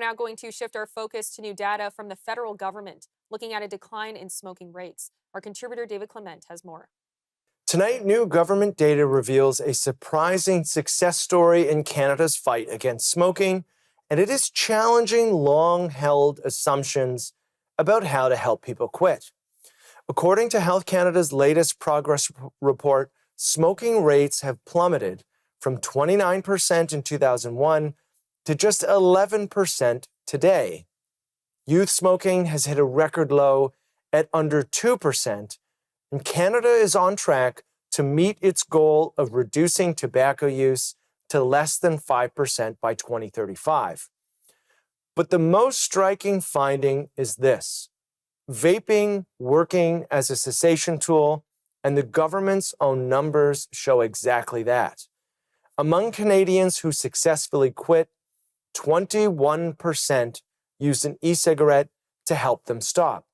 now going to shift our focus to new data from the federal government, looking at a decline in smoking rates. Our contributor, David Clement, has more. Tonight, new government data reveals a surprising success story in Canada's fight against smoking, and it is challenging long-held assumptions about how to help people quit. According to Health Canada's latest progress report, smoking rates have plummeted from 29% in 2001 to just 11% today. Youth smoking has hit a record low at under 2%, and Canada is on track to meet its goal of reducing tobacco use to less than 5% by 2035. But the most striking finding is this: vaping working as a cessation tool, and the government's own numbers show exactly that. Among Canadians who successfully quit, 21% used an e-cigarette to help them stop.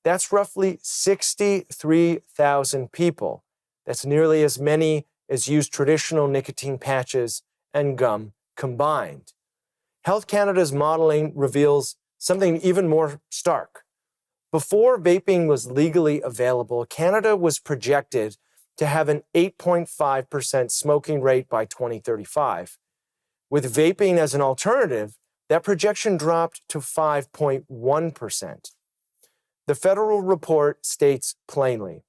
That's roughly 63,000 people. That's nearly as many as used traditional nicotine patches and gum combined. Health Canada's modeling reveals something even more stark. Before vaping was legally available, Canada was projected to have an 8.5% smoking rate by 2035. With vaping as an alternative, that projection dropped to 5.1%. The federal report states plainly,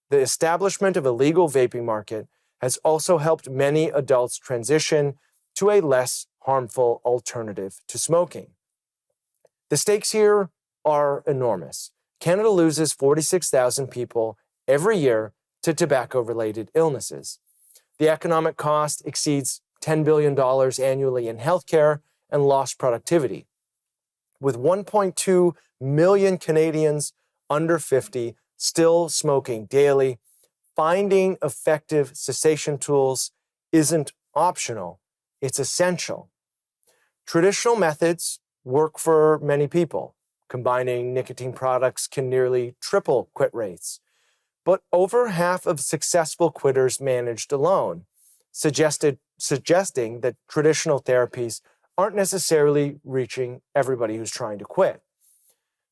the establishment of a legal vaping market has also helped many adults transition to a less harmful alternative to smoking. The stakes here are enormous. Canada loses 46,000 people every year to tobacco-related illnesses. The economic cost exceeds $10 billion annually in healthcare and lost productivity. With 1.2 million Canadians under 50 still smoking daily, finding effective cessation tools isn't optional, it's essential. Traditional methods work for many people. Combining nicotine products can nearly triple quit rates. But over half of successful quitters managed alone, suggesting that traditional therapies aren't necessarily reaching everybody who's trying to quit.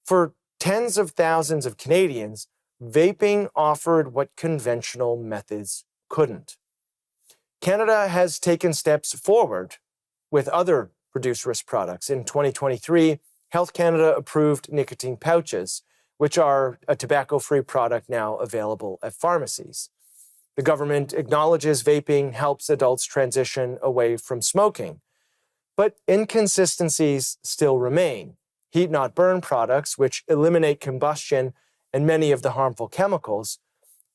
For tens of thousands of Canadians, vaping offered what conventional methods couldn't. Canada has taken steps forward with other reduced risk products. In 2023, Health Canada approved nicotine pouches, which are a tobacco-free product now available at pharmacies. The government acknowledges vaping helps adults transition away from smoking, but inconsistencies still remain. Heat-not-burn products, which eliminate combustion and many of the harmful chemicals,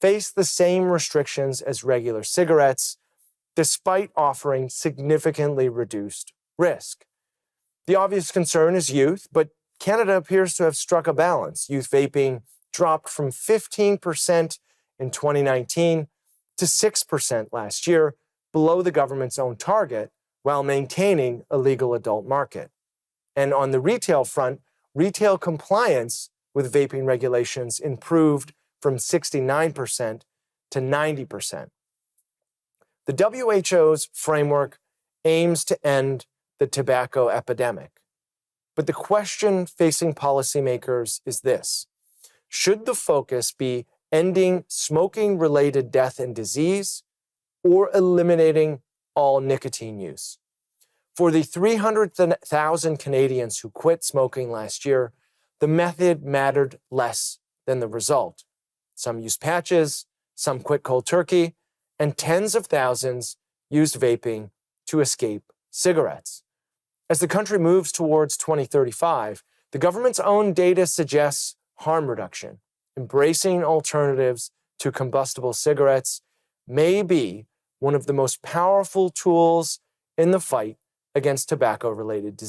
face the same restrictions as regular cigarettes, despite offering significantly reduced risk. The obvious concern is youth, but Canada appears to have struck a balance. Youth vaping dropped from 15% in 2019 to 6% last year, below the government's own target, while maintaining a legal adult market. And on the retail front, retail compliance with vaping regulations improved from 69% to 90%. The WHO's framework aims to end the tobacco epidemic. But the question facing policymakers is this: should the focus be ending smoking-related death and disease, or eliminating all nicotine use? For the 300,000 Canadians who quit smoking last year, the method mattered less than the result. Some used patches, some quit cold turkey, and tens of thousands used vaping to escape cigarettes. As the country moves towards 2035, the government's own data suggests harm reduction. Embracing alternatives to combustible cigarettes may be one of the most powerful tools in the fight against tobacco-related disease.